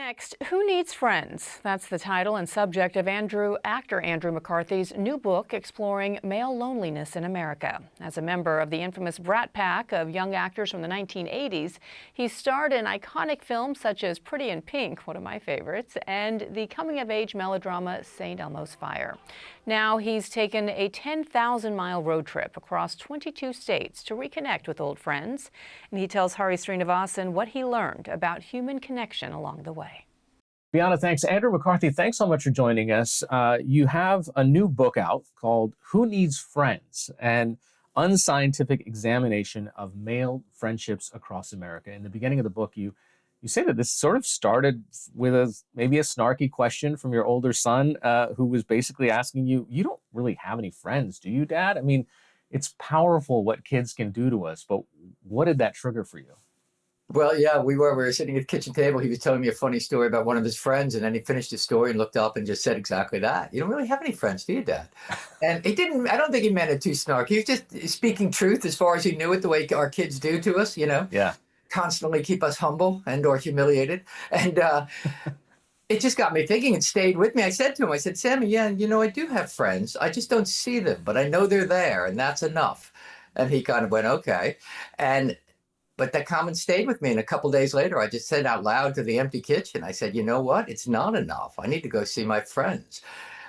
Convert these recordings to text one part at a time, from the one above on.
Next, Who Needs Friends? That's the title and subject of actor Andrew McCarthy's new book exploring male loneliness in America. As a member of the infamous Brat Pack of young actors from the 1980s, he starred in iconic films such as Pretty in Pink, one of my favorites, and the coming-of-age melodrama St. Elmo's Fire. Now he's taken a 10,000-mile road trip across 22 states to reconnect with old friends, and he tells Hari Srinivasan what he learned about human connection along the way. Bianna, thanks. Andrew McCarthy, thanks so much for joining us. You have a new book out called Who Needs Friends? An unscientific examination of male friendships across America. In the beginning of the book, you say that this sort of started with maybe a snarky question from your older son, who was basically asking you, you don't really have any friends, do you, Dad? I mean, it's powerful what kids can do to us, but what did that trigger for you? Well, yeah, we were sitting at the kitchen table. He was telling me a funny story about one of his friends, and then he finished his story and looked up and just said exactly that. You don't really have any friends, do you, Dad? And I don't think he meant it too snarky. He was just speaking truth as far as he knew it, the way our kids do to us, Yeah. Constantly keep us humble and or humiliated. And it just got me thinking and stayed with me. I said to him, Sammy, yeah, I do have friends. I just don't see them, but I know they're there, and that's enough. And he kind of went, okay. But that comment stayed with me. And a couple of days later, I just said out loud to the empty kitchen, I said, you know what? It's not enough. I need to go see my friends.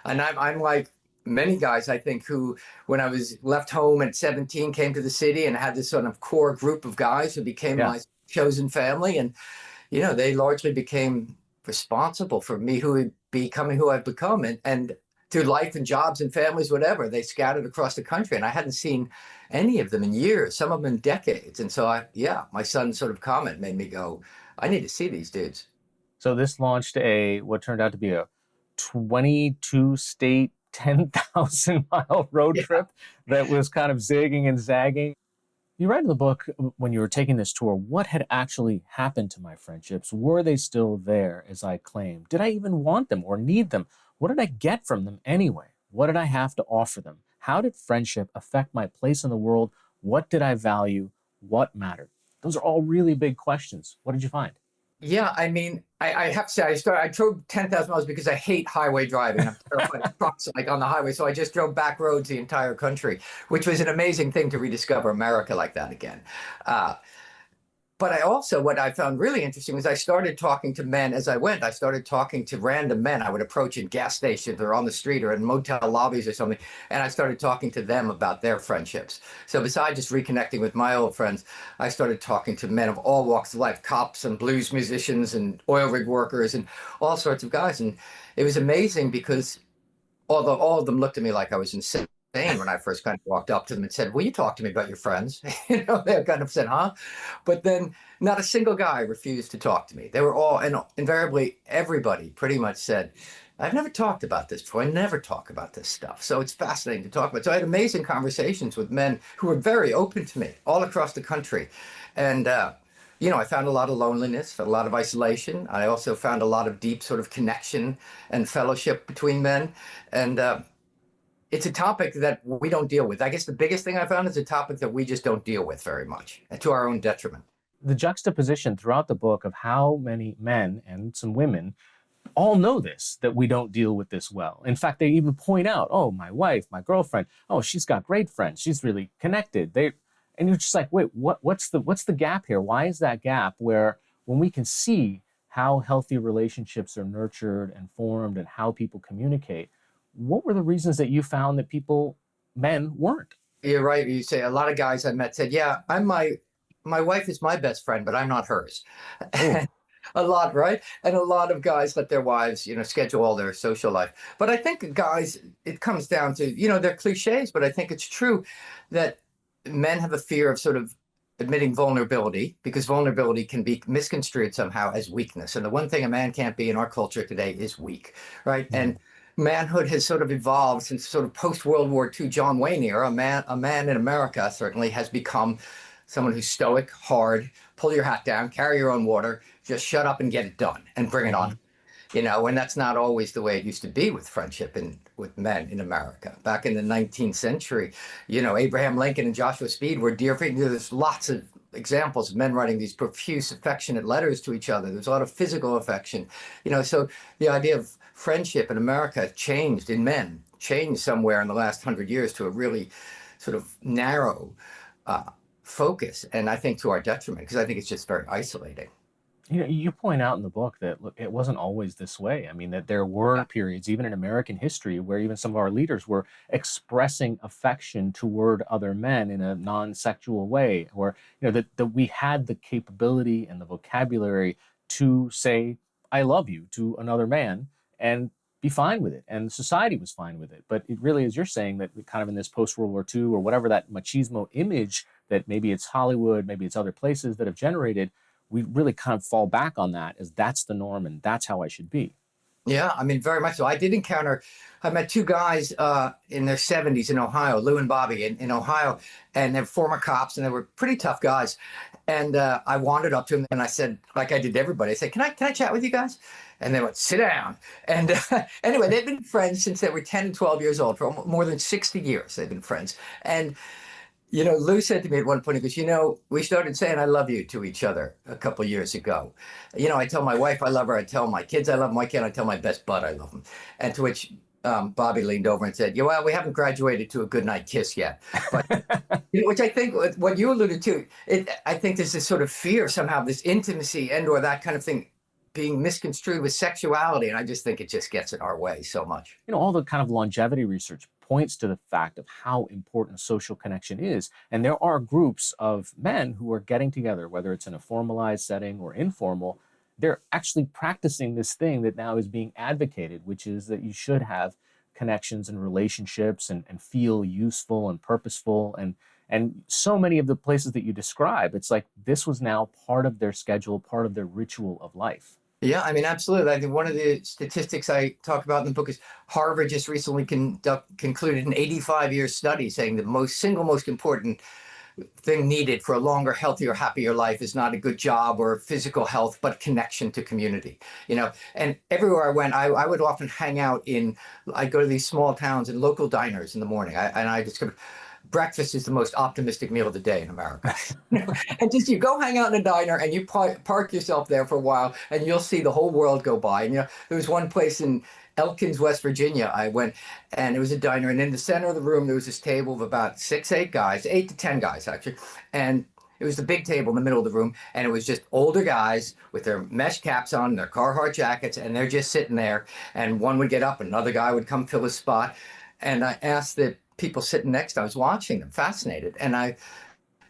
And I'm like many guys, I think, who, when I was left home at 17, came to the city and had this sort of core group of guys who became my chosen family. And, they largely became responsible for me becoming who I've become. And through life and jobs and families, whatever, they scattered across the country. And I hadn't seen any of them in years, some of them in decades. And so my son's sort of comment made me go, I need to see these dudes. So this launched what turned out to be a 22-state, 10,000-mile road trip that was kind of zigging and zagging. You write in the book, when you were taking this tour, what had actually happened to my friendships? Were they still there as I claimed? Did I even want them or need them? What did I get from them anyway? What did I have to offer them? How did friendship affect my place in the world? What did I value? What mattered? Those are all really big questions. What did you find? Yeah, I mean, I have to say, I drove 10,000 miles because I hate highway driving. I'm terrified of trucks on the highway. So I just drove back roads the entire country, which was an amazing thing to rediscover America like that again. But what I found really interesting was I started talking to men as I went. I started talking to random men I would approach in gas stations or on the street or in motel lobbies or something. And I started talking to them about their friendships. So besides just reconnecting with my old friends, I started talking to men of all walks of life, cops and blues musicians and oil rig workers and all sorts of guys. And it was amazing because although all of them looked at me like I was insane when I first kind of walked up to them and said, will you talk to me about your friends? They kind of said, huh? But then not a single guy refused to talk to me. They were all, and invariably everybody pretty much said, I've never talked about this before. I never talk about this stuff. So it's fascinating to talk about. So I had amazing conversations with men who were very open to me all across the country. And, I found a lot of loneliness, a lot of isolation. I also found a lot of deep sort of connection and fellowship between men. And, it's a topic that we don't deal with. I guess the biggest thing I found is a topic that we just don't deal with very much, and to our own detriment. The juxtaposition throughout the book of how many men and some women all know this, that we don't deal with this well. In fact, they even point out, oh, my wife, my girlfriend, oh, she's got great friends. She's really connected. And you're just like, wait, what's the gap here? Why is that gap where when we can see how healthy relationships are nurtured and formed and how people communicate, what were the reasons that you found that men weren't? You're right. You say a lot of guys I met said, yeah, my wife is my best friend, but I'm not hers. A lot, right? And a lot of guys let their wives, schedule all their social life. But I think guys, it comes down to, they're cliches, but I think it's true that men have a fear of sort of admitting vulnerability because vulnerability can be misconstrued somehow as weakness. And the one thing a man can't be in our culture today is weak, right? Mm-hmm. And manhood has sort of evolved since sort of post-World War II John Wayne era. A man in America certainly has become someone who's stoic, hard, pull your hat down, carry your own water, just shut up and get it done and bring it on. And that's not always the way it used to be with friendship and with men in America. Back in the 19th century, Abraham Lincoln and Joshua Speed were dear friends. There's lots of examples of men writing these profuse, affectionate letters to each other. There's a lot of physical affection, so the idea of friendship in America changed somewhere in the last 100 years to a really sort of narrow focus, and I think to our detriment, because I think it's just very isolating. You point out in the book that, look, it wasn't always this way. I mean, that there were periods, even in American history, where even some of our leaders were expressing affection toward other men in a non-sexual way, or that we had the capability and the vocabulary to say "I love you" to another man and be fine with it, and society was fine with it. But it really, as you're saying, that kind of in this post-World War II or whatever that machismo image that maybe it's Hollywood, maybe it's other places that have generated, we really kind of fall back on that as that's the norm and that's how I should be. Yeah, I mean, very much so. I met two guys in their 70s in Ohio, Lou and Bobby in Ohio, and they're former cops, and they were pretty tough guys. And I wandered up to them and I said, like I did to everybody, I said, can I chat with you guys? And they went, sit down. And anyway, they've been friends since they were 10 and 12 years old. For more than 60 years, they've been friends. And Lou said to me at one point, he goes, we started saying I love you to each other a couple of years ago. I tell my wife I love her. I tell my kids I love them. Why can't I tell my best bud I love him? And to which Bobby leaned over and said, yeah, well, we haven't graduated to a goodnight kiss yet. But, which I think what you alluded to, I think there's this sort of fear somehow, this intimacy and or that kind of thing being misconstrued with sexuality. And I just think it just gets in our way so much. All the kind of longevity research points to the fact of how important social connection is. And there are groups of men who are getting together, whether it's in a formalized setting or informal. They're actually practicing this thing that now is being advocated, which is that you should have connections and relationships and feel useful and purposeful. And so many of the places that you describe, it's like this was now part of their schedule, part of their ritual of life. Yeah, I mean, absolutely. I think one of the statistics I talk about in the book is Harvard just recently concluded an 85-year study saying the single most important thing needed for a longer, healthier, happier life is not a good job or physical health, but connection to community. And everywhere I went, I would often hang out I'd go to these small towns and local diners in the morning. I discovered breakfast is the most optimistic meal of the day in America. And just you go hang out in a diner and you park yourself there for a while and you'll see the whole world go by. And there was one place in Elkins, West Virginia, I went, and it was a diner, and in the center of the room there was this table of about 8 to 10 guys actually, and it was the big table in the middle of the room, and it was just older guys with their mesh caps on, their Carhartt jackets, and they're just sitting there, and one would get up, another guy would come fill his spot, and I asked the people sitting next, I was watching them, fascinated, and I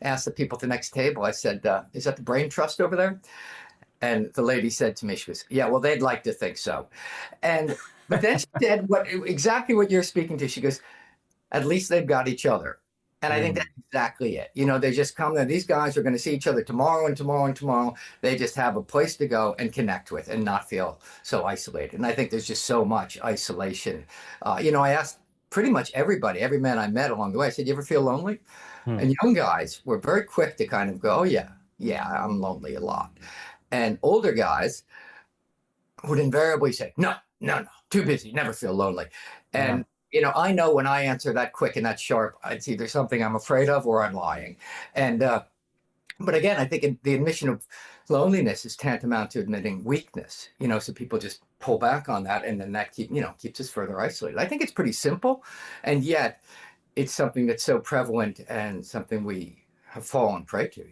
asked the people at the next table, I said, is that the Brain Trust over there? And the lady said to me, she goes, yeah, well, they'd like to think so. But then she said exactly what you're speaking to. She goes, at least they've got each other. And I think that's exactly it. They just come there. These guys are going to see each other tomorrow and tomorrow and tomorrow. They just have a place to go and connect with and not feel so isolated. And I think there's just so much isolation. I asked pretty much everybody, every man I met along the way, I said, you ever feel lonely? And young guys were very quick to kind of go, oh, yeah, I'm lonely a lot. And older guys would invariably say, no, too busy, never feel lonely. And, I know when I answer that quick and that sharp, it's either something I'm afraid of or I'm lying. And, but again, I think the admission of loneliness is tantamount to admitting weakness, so people just pull back on that. And then that keeps us further isolated. I think it's pretty simple. And yet it's something that's so prevalent and something we have fallen prey to,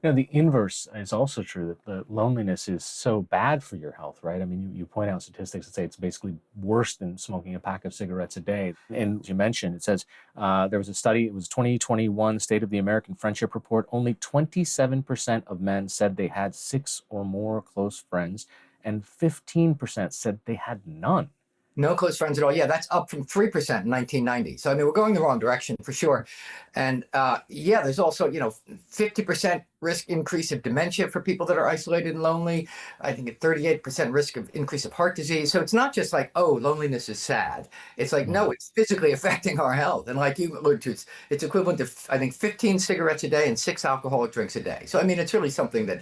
The inverse is also true, that the loneliness is so bad for your health, right? I mean, you point out statistics that say it's basically worse than smoking a pack of cigarettes a day. And as you mentioned, it says there was a study, it was 2021 State of the American Friendship Report. Only 27% of men said they had 6 or more close friends, and 15% said they had none. No close friends at all. Yeah, that's up from 3% in 1990. So, I mean, we're going the wrong direction for sure. And there's also, 50% risk increase of dementia for people that are isolated and lonely. I think a 38% risk of increase of heart disease. So it's not just like, oh, loneliness is sad. It's like, no, it's physically affecting our health. And like you alluded to, it's equivalent to, I think, 15 cigarettes a day and 6 alcoholic drinks a day. So, I mean, it's really something that,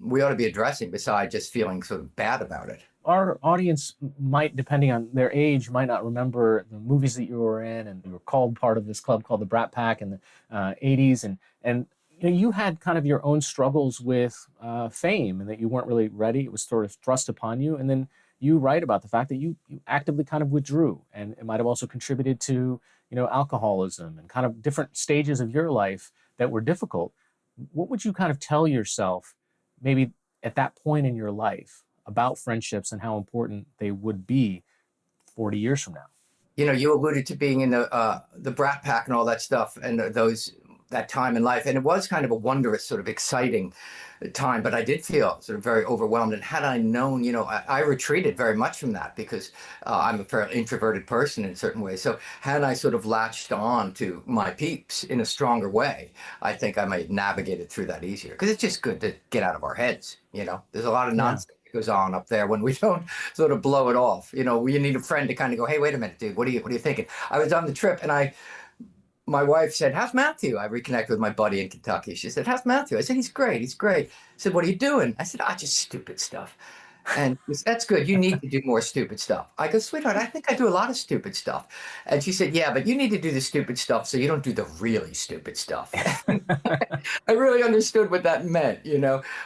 we ought to be addressing besides just feeling sort of bad about it. Our audience might, depending on their age, might not remember the movies that you were in, and you were called part of this club called the Brat Pack in the 80s. And You had kind of your own struggles with fame and that you weren't really ready. It was sort of thrust upon you. And then you write about the fact that you actively kind of withdrew, and it might have also contributed to, alcoholism and kind of different stages of your life that were difficult. What would you kind of tell yourself maybe at that point in your life about friendships and how important they would be 40 years from now? You alluded to being in the Brat Pack and all that stuff, and that time in life, and it was kind of a wondrous, sort of exciting time. But I did feel sort of very overwhelmed. And had I known, I retreated very much from that because I'm a fairly introverted person in certain ways. So had I sort of latched on to my peeps in a stronger way, I think I might navigate it through that easier. Because it's just good to get out of our heads. There's a lot of nonsense goes on up there when we don't sort of blow it off. You need a friend to kind of go, hey, wait a minute, dude, what are you thinking? I was on the trip and my wife said, how's Matthew? I reconnected with my buddy in Kentucky. She said, how's Matthew? I said, he's great. I said, what are you doing? I said, just stupid stuff. And she said, that's good. You need to do more stupid stuff. I go, sweetheart, I think I do a lot of stupid stuff. And she said, yeah, but you need to do the stupid stuff so you don't do the really stupid stuff. I really understood what that meant,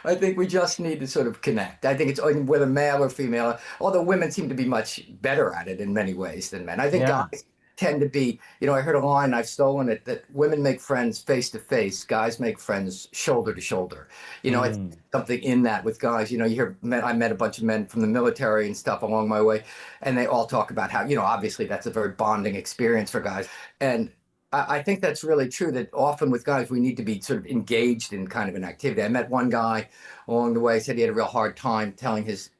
I think we just need to sort of connect. I think it's whether male or female, although women seem to be much better at it in many ways than men. I think guys tend to be, I heard a line, I've stolen it, that women make friends face to face, guys make friends shoulder to shoulder. I think something in that with guys, you hear men, I met a bunch of men from the military and stuff along my way, and they all talk about how, obviously that's a very bonding experience for guys. And I think that's really true, that often with guys, we need to be sort of engaged in kind of an activity. I met one guy along the way, said he had a real hard time telling his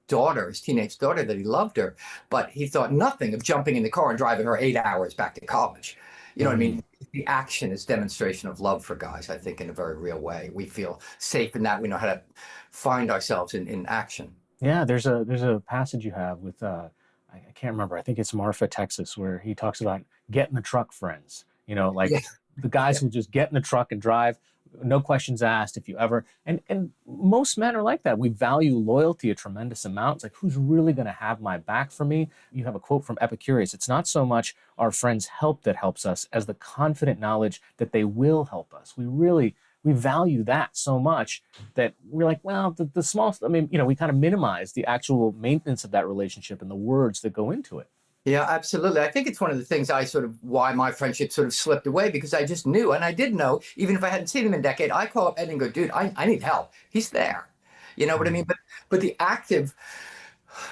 teenage daughter, that he loved her, but he thought nothing of jumping in the car and driving her 8 hours back to college. You know what I mean? The action is demonstration of love for guys, I think, in a very real way. We feel safe in that. We know how to find ourselves in action. Yeah, there's a passage you have with, I can't remember, I think it's Marfa, Texas, where he talks about get in the truck, friends. The guys who just get in the truck and drive, no questions asked if you ever, and most men are like that. We value loyalty a tremendous amount. It's like, who's really going to have my back for me? You have a quote from Epicurus. It's not so much our friends' help that helps us as the confident knowledge that they will help us. We value that so much that we're like, well, the small stuff, we kind of minimize the actual maintenance of that relationship and the words that go into it. Yeah, absolutely. I think it's one of the things why my friendship sort of slipped away, because I just knew, and I did know, even if I hadn't seen him in a decade, I call up Ed and go, dude, I need help. He's there. You know what I mean? But the active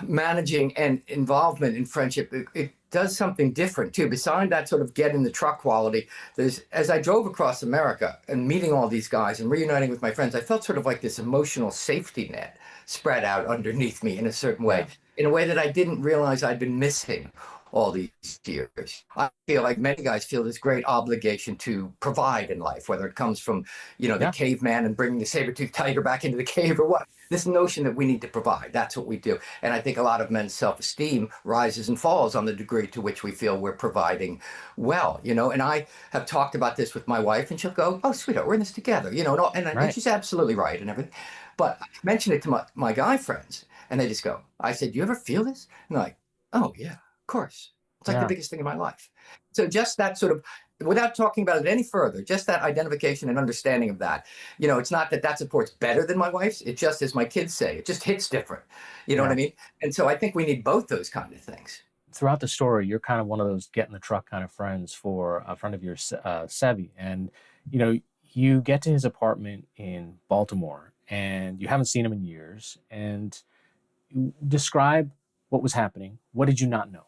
managing and involvement in friendship, it does something different too. Besides that sort of get in the truck quality, as I drove across America and meeting all these guys and reuniting with my friends, I felt sort of like this emotional safety net spread out underneath me in a certain way. In a way that I didn't realize I'd been missing all these years. I feel like many guys feel this great obligation to provide in life, whether it comes from, the caveman and bringing the saber-toothed tiger back into the cave or what. This notion that we need to provide, that's what we do. And I think a lot of men's self-esteem rises and falls on the degree to which we feel we're providing well, and I have talked about this with my wife, and she'll go, oh, sweetheart, we're in this together, and she's absolutely right and everything. But I mention it to my guy friends, and they just go, I said, do you ever feel this? And they're like, oh, yeah, of course. It's like the biggest thing in my life. So just that sort of, without talking about it any further, just that identification and understanding of that, it's not that support's better than my wife's. It just, as my kids say, it just hits different. You know what I mean? And so I think we need both those kind of things. Throughout the story, you're kind of one of those get in the truck kind of friends for a friend of yours, Sevi. And, you get to his apartment in Baltimore and you haven't seen him in years. And describe what was happening. What did you not know?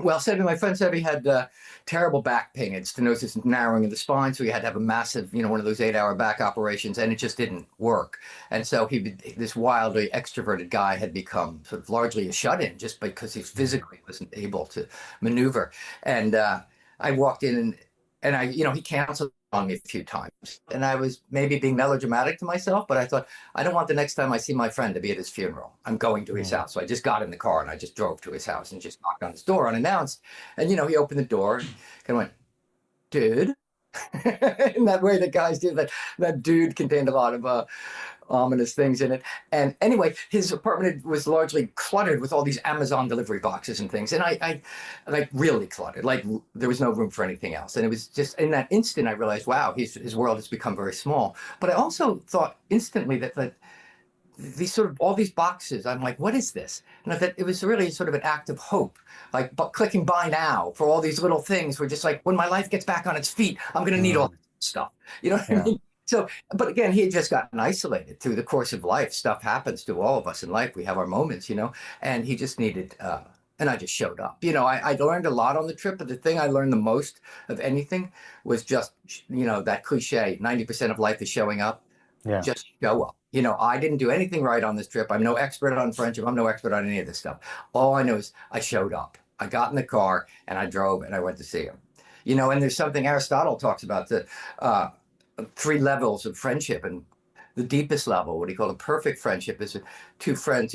Well, my friend Sevi had terrible back pain. It's stenosis and narrowing of the spine. So he had to have a massive, one of those 8-hour back operations, and it just didn't work. And so this wildly extroverted guy had become sort of largely a shut-in just because he physically wasn't able to maneuver. And I walked in and he canceled on me a few times. And I was maybe being melodramatic to myself, but I thought, I don't want the next time I see my friend to be at his funeral. I'm going to his house. So I just got in the car and I just drove to his house and just knocked on his door unannounced. And, he opened the door and kind of went, dude. In that way that guys do, that dude contained a lot of ominous things in it. And anyway, his apartment was largely cluttered with all these Amazon delivery boxes and things. And I like really cluttered, like there was no room for anything else. And it was just in that instant, I realized, wow, his world has become very small. But I also thought instantly that these sort of all these boxes, I'm like, what is this? And that it was really sort of an act of hope, like clicking buy now for all these little things. We're just like, when my life gets back on its feet, I'm going to need all this stuff. You know what I mean? So, but again, he had just gotten isolated through the course of life. Stuff happens to all of us in life. We have our moments, and he just needed, and I just showed up. I learned a lot on the trip, but the thing I learned the most of anything was just, that cliche, 90% of life is showing up. Yeah. Just show up. I didn't do anything right on this trip. I'm no expert on friendship. I'm no expert on any of this stuff. All I know is I showed up. I got in the car and I drove and I went to see him. And there's something Aristotle talks about, the 3 levels of friendship, and the deepest level, what he called a perfect friendship, is two friends.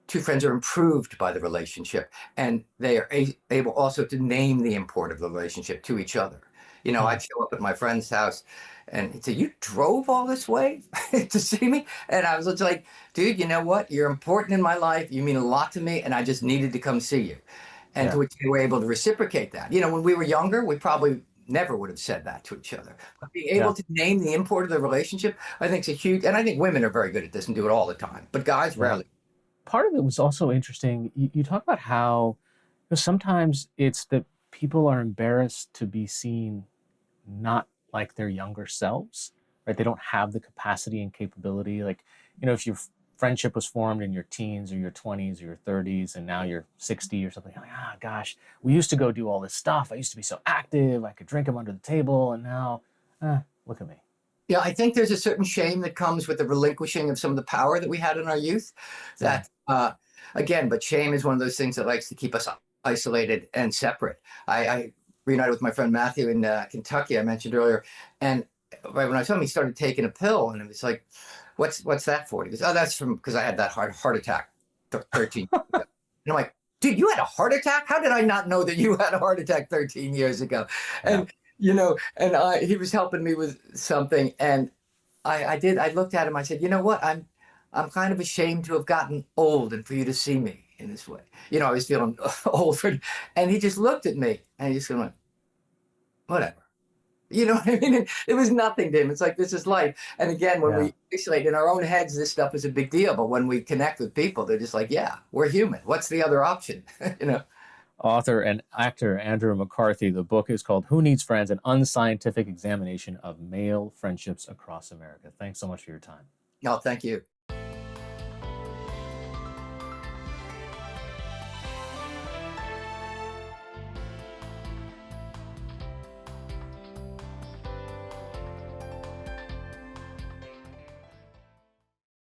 Two friends are improved by the relationship, and they are able also to name the import of the relationship to each other. I'd show up at my friend's house and he'd say, "You drove all this way to see me?" And I was just like, "Dude, you know what? You're important in my life. You mean a lot to me. And I just needed to come see you." And to which they were able to reciprocate that. When we were younger, we probably never would have said that to each other. But being able to name the import of the relationship, I think is a huge, and I think women are very good at this and do it all the time, but guys rarely. Part of it was also interesting. You talk about how sometimes it's that people are embarrassed to be seen not like their younger selves, right? They don't have the capacity and capability. Like, if your friendship was formed in your teens or your 20s or your 30s, and now you're 60 or something, like, gosh, we used to go do all this stuff. I used to be so active. I could drink them under the table. And now, look at me. Yeah, I think there's a certain shame that comes with the relinquishing of some of the power that we had in our youth. That, again, but shame is one of those things that likes to keep us isolated and separate. I reunited with my friend Matthew in Kentucky, I mentioned earlier, and right when I saw him, he started taking a pill, and it was like, "What's that for?" He goes, "Oh, that's because I had that heart attack 13 years ago." And I'm like, "Dude, you had a heart attack? How did I not know that you had a heart attack 13 years ago?" And he was helping me with something, and I looked at him. I said, "You know what? I'm kind of ashamed to have gotten old and for you to see me in this way." I was feeling old, and he just looked at me and he just went, "Whatever." You know what I mean? It was nothing to him. It's like, this is life. And again, when we isolate in our own heads, this stuff is a big deal. But when we connect with people, they're just like, yeah, we're human. What's the other option? Author and actor Andrew McCarthy. The book is called Who Needs Friends? An Unscientific Examination of Male Friendships Across America. Thanks so much for your time. No, thank you.